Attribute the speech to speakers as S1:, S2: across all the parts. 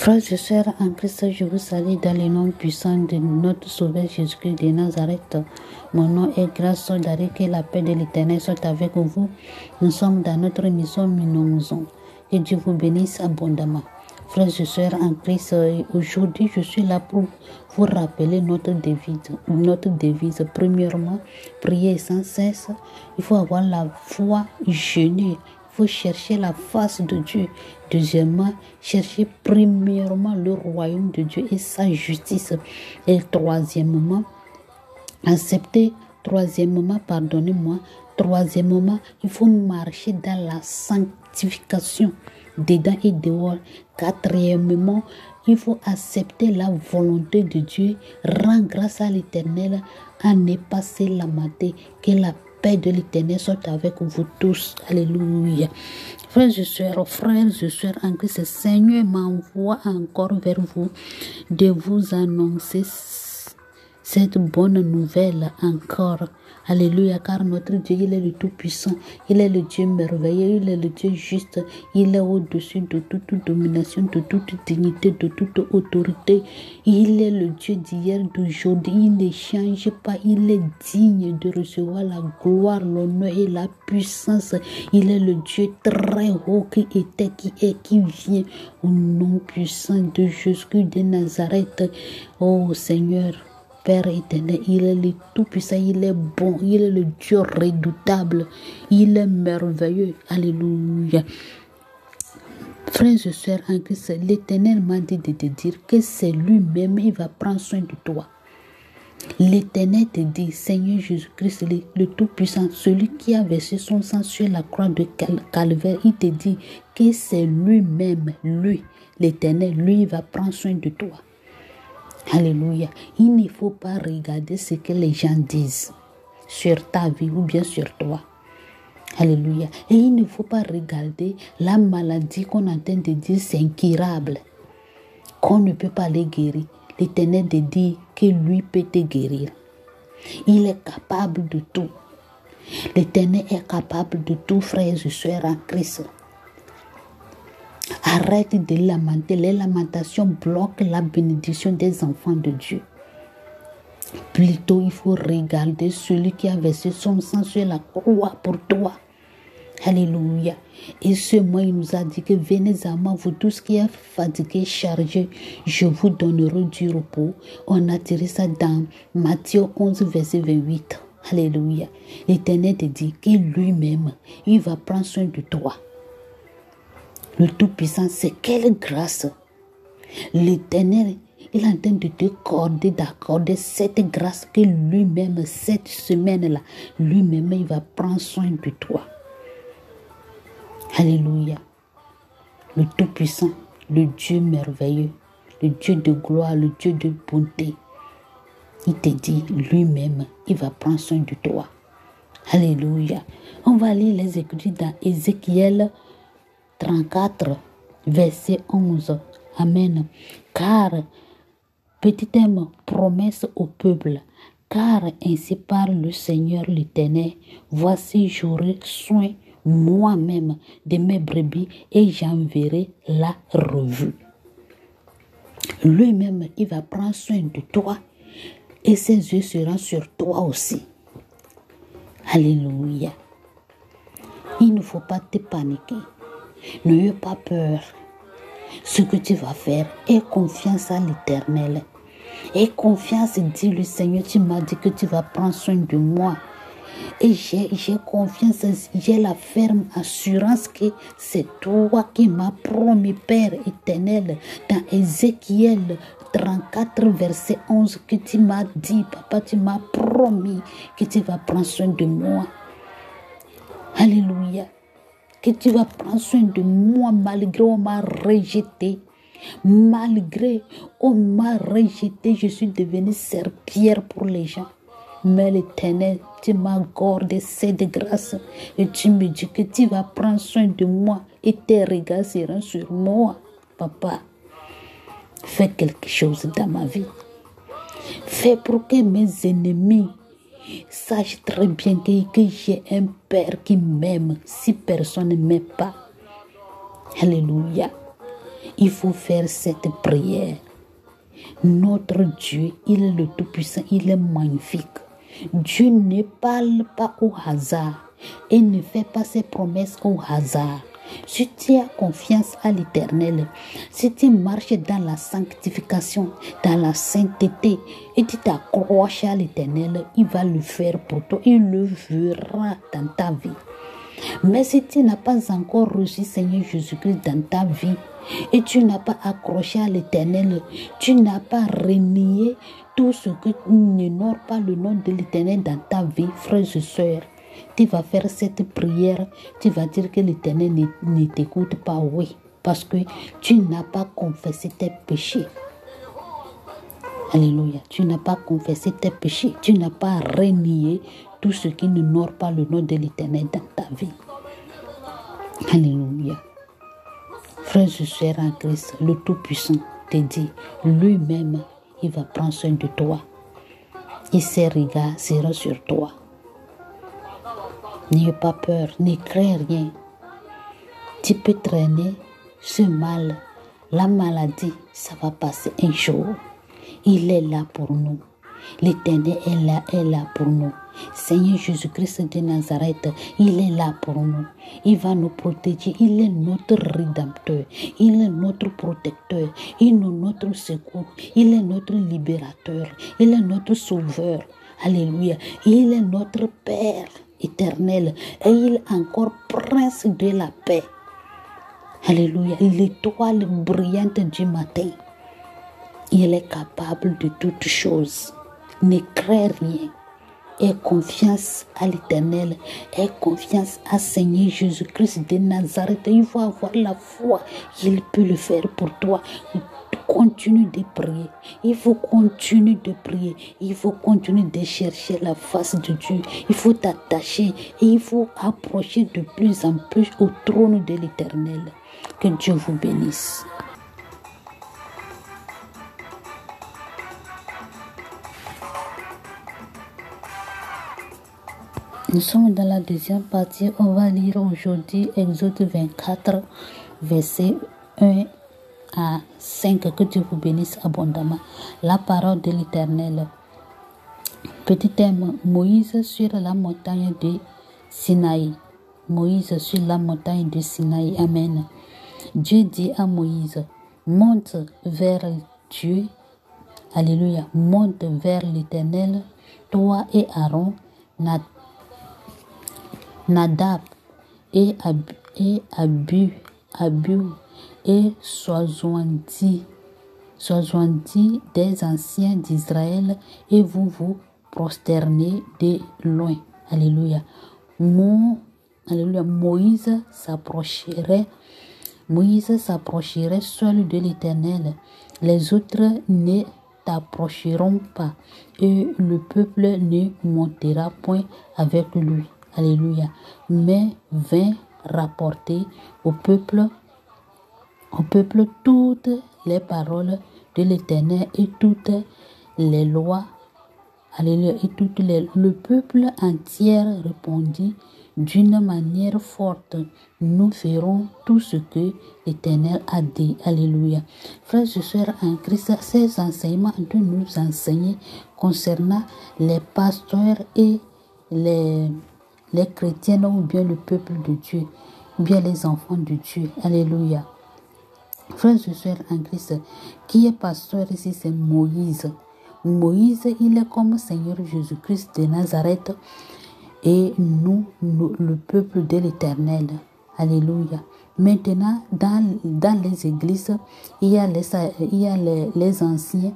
S1: Frères et sœurs en Christ, je vous salue dans le nom puissant de notre Sauveur Jésus-Christ de Nazareth. Mon nom est grâce d'Arrêt, que la paix de l'Éternel soit avec vous. Nous sommes dans notre mission Minonzon. Que Dieu vous bénisse abondamment. Frères et sœurs en Christ, aujourd'hui je suis là pour vous rappeler notre devise. Premièrement, prier sans cesse. Il faut avoir la foi, jeûner. Il faut chercher la face de Dieu. Deuxièmement, chercher premièrement le royaume de Dieu et sa justice. Et troisièmement, Troisièmement, il faut marcher dans la sanctification, dedans et dehors. Quatrièmement, il faut accepter la volonté de Dieu, rendre grâce à l'Éternel, à ne pas se lamenter. Que la paix de l'Éternel soit avec vous tous. Alléluia. Frères et sœurs en Christ, le Seigneur m'envoie encore vers vous de vous annoncer cette bonne nouvelle encore. Alléluia, car notre Dieu, il est le Tout-Puissant, il est le Dieu merveilleux, il est le Dieu juste, il est au-dessus de toute domination, de toute dignité, de toute autorité. Il est le Dieu d'hier, d'aujourd'hui, il ne change pas, il est digne de recevoir la gloire, l'honneur et la puissance. Il est le Dieu très haut qui était, qui est, qui vient, au nom puissant de Jésus de Nazareth. Oh Seigneur, Père éternel, il est le tout-puissant, il est bon, il est le Dieu redoutable, il est merveilleux. Alléluia. Frères et sœurs en Christ, l'Éternel m'a dit de te dire que c'est lui-même, il va prendre soin de toi. L'Éternel te dit, Seigneur Jésus-Christ, le Tout-Puissant, celui qui a versé son sang sur la croix de Calvaire, il te dit que c'est lui-même, lui, l'Éternel, lui, il va prendre soin de toi. Alléluia. Il ne faut pas regarder ce que les gens disent sur ta vie ou bien sur toi. Alléluia. Et il ne faut pas regarder la maladie qu'on est en train de dire c'est incurable, qu'on ne peut pas les guérir. L'Éternel te dit que lui peut te guérir. Il est capable de tout. L'Éternel est capable de tout, frères et sœurs en Christ. Arrête de lamenter. Les lamentations bloquent la bénédiction des enfants de Dieu. Plutôt, il faut regarder celui qui a versé son sang sur la croix pour toi. Alléluia. Et ce mois, il nous a dit que venez à moi, vous tous qui êtes fatigués, chargés, je vous donnerai du repos. On a tiré ça dans Matthieu 11, verset 28. Alléluia. L'Éternel te dit que lui-même, il va prendre soin de toi. Le Tout-Puissant, c'est quelle grâce. L'Éternel, il est en train de d'accorder cette grâce que lui-même, cette semaine-là, lui-même, il va prendre soin de toi. Alléluia. Le Tout-Puissant, le Dieu merveilleux, le Dieu de gloire, le Dieu de bonté. Il te dit lui-même, il va prendre soin de toi. Alléluia. On va lire les Écritures dans Ézéchiel 34, verset 11. Amen. Car, petit M, promesse au peuple, car ainsi parle le Seigneur l'Éternel, voici j'aurai soin moi-même de mes brebis et j'enverrai la revue. Lui-même, il va prendre soin de toi et ses yeux seront sur toi aussi. Alléluia. Il ne faut pas te paniquer. N'aie pas peur. Ce que tu vas faire, aie confiance à l'Éternel. Aie confiance et dis-lui, Seigneur, tu m'as dit que tu vas prendre soin de moi. Et j'ai confiance, j'ai la ferme assurance que c'est toi qui m'as promis, Père éternel, dans Ézéchiel 34, verset 11, que tu m'as dit, Papa, tu m'as promis que tu vas prendre soin de moi. Alléluia. Que tu vas prendre soin de moi malgré on m'a rejeté. Malgré on m'a rejeté, je suis devenue serpillère pour les gens. Mais l'Éternel, tu m'accordes cette grâce et tu me dis que tu vas prendre soin de moi et tes regards seront sur moi. Papa, fais quelque chose dans ma vie. Fais pour que mes ennemis sachent très bien que j'ai un Père qui m'aime si personne ne m'aime pas. Alléluia. Il faut faire cette prière. Notre Dieu, il est le Tout-Puissant, il est magnifique. Dieu ne parle pas au hasard et ne fait pas ses promesses au hasard. Si tu as confiance à l'Éternel, si tu marches dans la sanctification, dans la sainteté, et tu t'accroches à l'Éternel, il va le faire pour toi, il le verra dans ta vie. Mais si tu n'as pas encore reçu Seigneur Jésus-Christ dans ta vie, et tu n'as pas accroché à l'Éternel, tu n'as pas renié tout ce que n'honore pas le nom de l'Éternel dans ta vie, frères et sœurs, tu vas faire cette prière, tu vas dire que l'Éternel ne t'écoute pas, oui, parce que tu n'as pas confessé tes péchés. Alléluia, tu n'as pas confessé tes péchés, tu n'as pas renié tout ce qui n'honore pas le nom de l'Éternel dans ta vie. Alléluia. Frères et sœurs en Christ, le Tout-Puissant te dit, lui-même, il va prendre soin de toi. Et ses regards seront sur toi. N'ayez pas peur, ne crains rien. Tu peux traîner ce mal, la maladie, ça va passer un jour. Il est là pour nous. L'Éternel est là pour nous. Seigneur Jésus-Christ de Nazareth, il est là pour nous. Il va nous protéger. Il est notre rédempteur. Il est notre protecteur. Il est notre secours. Il est notre libérateur. Il est notre sauveur. Alléluia. Il est notre Père éternel. Et il est encore prince de la paix. Alléluia. L'étoile brillante du matin. Il est capable de toutes choses. Ne crains rien. Aie confiance à l'Éternel. Aie confiance à Seigneur Jésus-Christ de Nazareth. Il faut avoir la foi. Il peut le faire pour toi. Continue de prier. Il faut continuer de prier. Il faut continuer de chercher la face de Dieu. Il faut t'attacher et il faut approcher de plus en plus au trône de l'Éternel. Que Dieu vous bénisse. Nous sommes dans la deuxième partie. On va lire aujourd'hui Exode 24, versets 1 à 5. Que Dieu vous bénisse abondamment. La parole de l'Éternel. Petit thème, Moïse sur la montagne de Sinaï. Moïse sur la montagne de Sinaï. Amen. Dieu dit à Moïse, monte vers Dieu. Alléluia. Monte vers l'Éternel, toi et Aaron, Nadab et Abihu et soixante-dix des anciens d'Israël et vous vous prosternez de loin. Alléluia. Alléluia. Moïse s'approcherait seul de l'Éternel. Les autres ne t'approcheront pas et le peuple ne montera point avec lui. Alléluia. Mais vint rapporter au peuple toutes les paroles de l'Éternel et toutes les lois. Alléluia. Et le peuple entier répondit d'une manière forte, nous ferons tout ce que l'Éternel a dit. Alléluia. Frères et sœurs en Christ, ces enseignements de nous enseigner concernant les pasteurs et les chrétiens ou bien le peuple de Dieu, ou bien les enfants de Dieu. Alléluia. Frères et sœurs en Christ, qui est pasteur ici, c'est Moïse. Moïse, il est comme Seigneur Jésus-Christ de Nazareth et nous, le peuple de l'Éternel. Alléluia. Maintenant, dans les églises, il y a les anciens,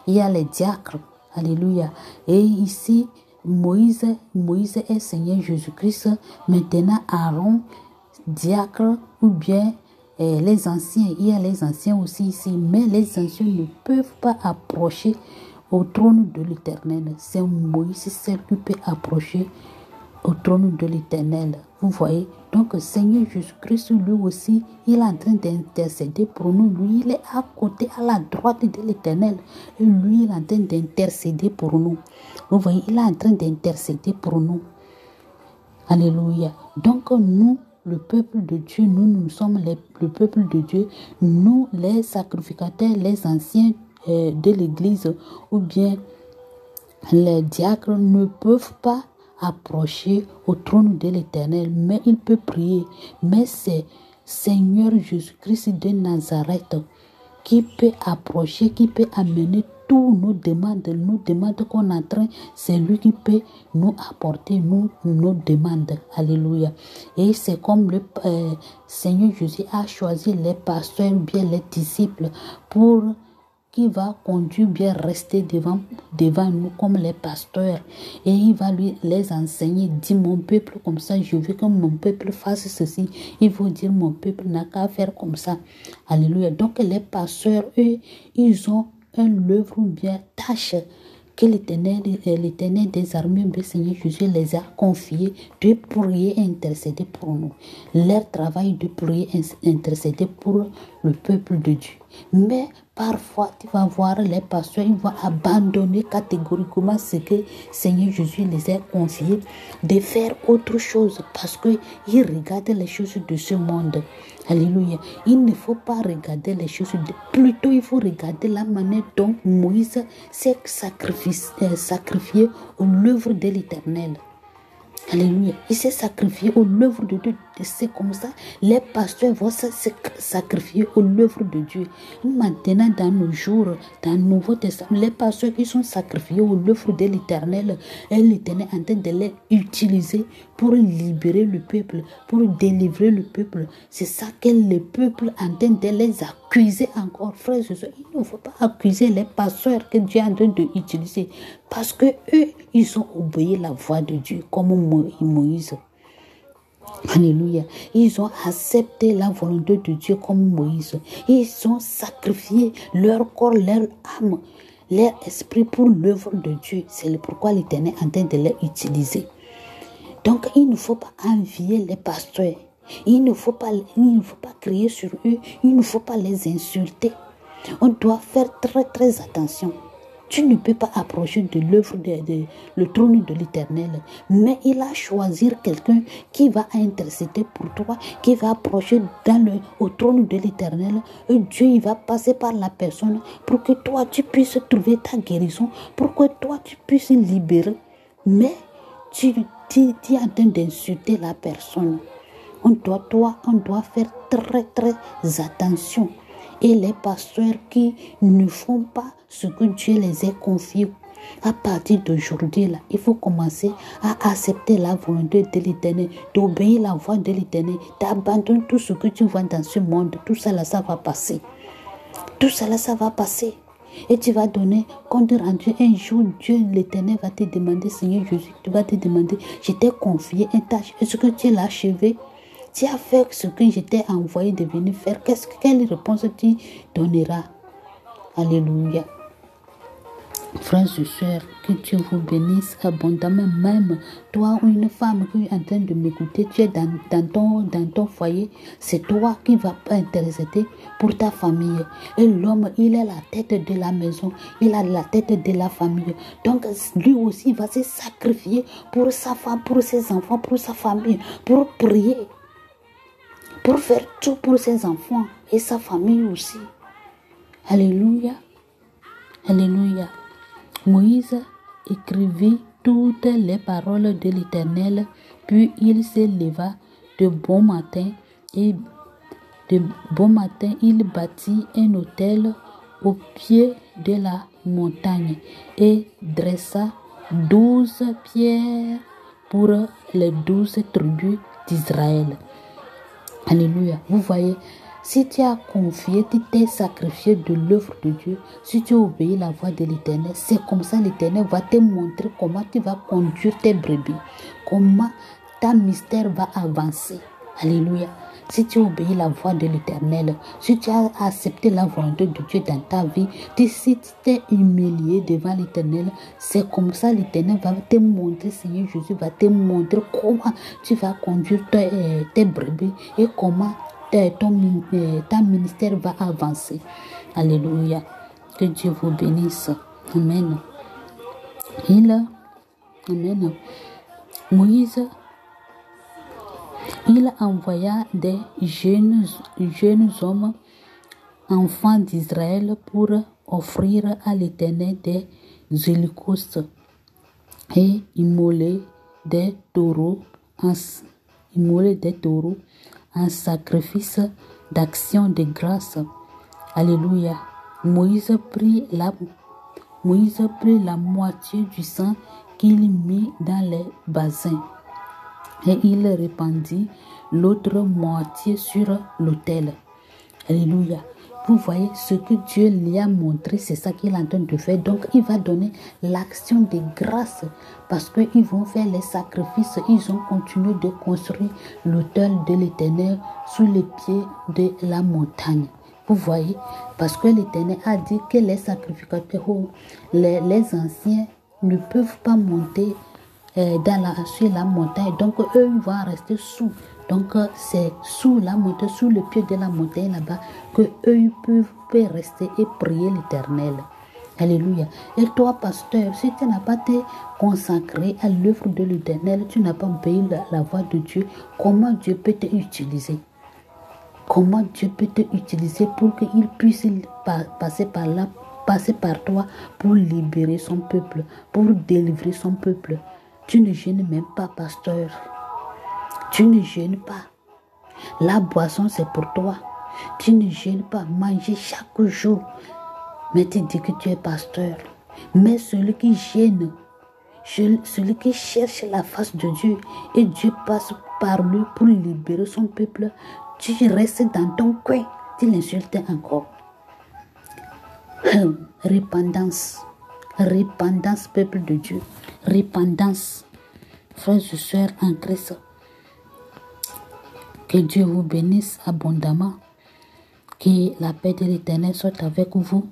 S1: il y a les diacres. Alléluia. Et ici, Moïse est Seigneur Jésus-Christ. Maintenant, Aaron, diacre ou bien les anciens. Il y a les anciens aussi ici. Mais les anciens ne peuvent pas approcher au trône de l'Éternel. C'est Moïse seul qui peut approcher au trône de l'Éternel. Vous voyez? Donc, Seigneur Jésus-Christ, lui aussi, il est en train d'intercéder pour nous. Lui, il est à côté, à la droite de l'Éternel. Et lui, il est en train d'intercéder pour nous. Vous voyez? Il est en train d'intercéder pour nous. Alléluia. Donc, nous, le peuple de Dieu, nous sommes le peuple de Dieu, nous les sacrificateurs, les anciens de l'Église ou bien les diacres ne peuvent pas approcher au trône de l'Éternel, mais ils peuvent prier. Mais c'est Seigneur Jésus-Christ de Nazareth qui peut approcher, qui peut amener tous nos demandes qu'on a en train, c'est lui qui peut nous apporter nos demandes. Alléluia. Et c'est comme le Seigneur Jésus a choisi les pasteurs, bien les disciples, pour qui va conduire bien rester devant nous comme les pasteurs et il va lui les enseigner, dit mon peuple comme ça, je veux que mon peuple fasse ceci, il faut dire mon peuple n'a qu'à faire comme ça. Alléluia. Donc les pasteurs, eux, ils ont un œuvre ou bien tâche que l'Éternel des armées, le Seigneur Jésus les a confiés de prier et intercéder pour nous. Leur travail de prier et intercéder pour le peuple de Dieu. Mais parfois, tu vas voir les pasteurs, ils vont abandonner catégoriquement ce que Seigneur Jésus les a confiés de faire autre chose parce qu'ils regardent les choses de ce monde. Alléluia. Il ne faut pas regarder les choses, plutôt il faut regarder la manière dont Moïse s'est sacrifié aux œuvres de l'Éternel. Alléluia. Il s'est sacrifié aux œuvres de Dieu. C'est comme ça. Les pasteurs vont se sacrifier aux œuvres de Dieu. Maintenant, dans nos jours, dans le Nouveau Testament, les pasteurs qui sont sacrifiés aux œuvres de l'Éternel, et l'Éternel est en train de les utiliser pour libérer le peuple, pour délivrer le peuple. C'est ça que le peuple est en train de les accuser encore. Frères et sœurs, il ne faut pas accuser les pasteurs que Dieu est en train d'utiliser. Parce que eux, ils ont obéi la voix de Dieu comme Moïse. Alléluia. Ils ont accepté la volonté de Dieu comme Moïse. Ils ont sacrifié leur corps, leur âme, leur esprit pour l'œuvre de Dieu. C'est pourquoi l'Éternel est en train de les utiliser. Donc, il ne faut pas envier les pasteurs. Il ne faut pas crier sur eux. Il ne faut pas les insulter. On doit faire très très attention. Tu ne peux pas approcher de l'œuvre le trône de l'Éternel. Mais il a choisi quelqu'un qui va intercéder pour toi, qui va approcher au trône de l'Éternel. Et Dieu, il va passer par la personne pour que toi, tu puisses trouver ta guérison, pour que toi, tu puisses libérer. Mais tu es en train d'insulter la personne. On doit faire très très attention. Et les pasteurs qui ne font pas ce que Dieu les a confiés, à partir d'aujourd'hui, là, il faut commencer à accepter la volonté de l'Éternel, d'obéir la voix de l'Éternel, d'abandonner tout ce que tu vois dans ce monde. Tout ça, là, ça va passer. Tout ça, là, ça va passer. Et tu vas donner compte rendu. Un jour, Dieu, l'Éternel, va te demander, Seigneur Jésus, tu vas te demander, je t'ai confié une tâche. Est-ce que tu l'as achevé? Tu as fait ce que je t'ai envoyé de venir faire. Quelle réponse tu donneras? Alléluia. Frères et sœurs, que Dieu vous bénisse abondamment. Même toi ou une femme qui est en train de m'écouter, tu es dans ton foyer, c'est toi qui vas intercéder pour ta famille. Et l'homme, il est la tête de la maison, il a la tête de la famille. Donc lui aussi, il va se sacrifier pour sa femme, pour ses enfants, pour sa famille, pour prier, pour faire tout pour ses enfants et sa famille aussi. Alléluia. Alléluia. Moïse écrivit toutes les paroles de l'Éternel, puis il se leva de bon matin et il bâtit un autel au pied de la montagne et dressa 12 pierres pour les 12 tribus d'Israël. Alléluia. Vous voyez, si tu as confié, tu t'es sacrifié de l'œuvre de Dieu, si tu obéis la voix de l'Éternel, c'est comme ça l'Éternel va te montrer comment tu vas conduire tes brebis, comment ta mystère va avancer. Alléluia. Si tu obéis la voix de l'Éternel, si tu as accepté la volonté de Dieu dans ta vie, si tu t'es humilié devant l'Éternel, c'est comme ça l'Éternel va te montrer, Seigneur Jésus va te montrer comment tu vas conduire tes brebis et comment ta ministère va avancer. Alléluia. Que Dieu vous bénisse. Amen. Amen. Moïse, Il envoya des jeunes hommes, enfants d'Israël, pour offrir à l'Éternel des holocaustes et immoler des taureaux en sacrifice d'action de grâce. Alléluia. Moïse prit la moitié du sang qu'il mit dans les bassins et il répandit l'autre moitié sur l'autel. Alléluia. Vous voyez ce que Dieu lui a montré, c'est ça qu'il est en train de faire. Donc, il va donner l'action de grâce parce qu'ils vont faire les sacrifices. Ils ont continué de construire l'autel de l'Éternel sous les pieds de la montagne. Vous voyez, parce que l'Éternel a dit que les sacrificateurs, les anciens ne peuvent pas monter sur la montagne. Donc, eux, ils vont rester sous. Donc, c'est sous la montagne, sous le pied de la montagne là-bas, que eux ils peuvent rester et prier l'Éternel. Alléluia. Et toi, pasteur, si tu n'as pas été consacré à l'œuvre de l'Éternel, tu n'as pas obéi la voix de Dieu, comment Dieu peut te utiliser? Comment Dieu peut te utiliser pour qu'il puisse passer par là, passer par toi pour libérer son peuple, pour délivrer son peuple? Tu ne jeûnes même pas, pasteur. Tu ne jeûnes pas. La boisson, c'est pour toi. Tu ne jeûnes pas. Manger chaque jour. Mais tu dis que tu es pasteur. Mais celui qui jeûne, celui qui cherche la face de Dieu, et Dieu passe par lui pour libérer son peuple, tu restes dans ton coin. Tu l'insultes encore. Repentance. Repentance, peuple de Dieu. Repentance. Frères et sœurs en Christ. Que Dieu vous bénisse abondamment. Que la paix de l'Éternel soit avec vous.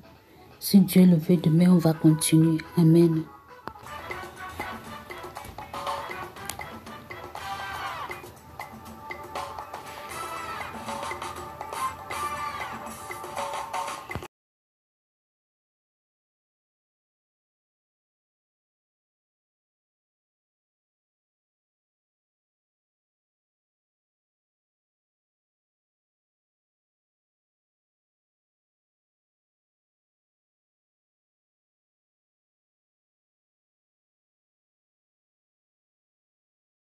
S1: Si Dieu le veut, demain on va continuer. Amen.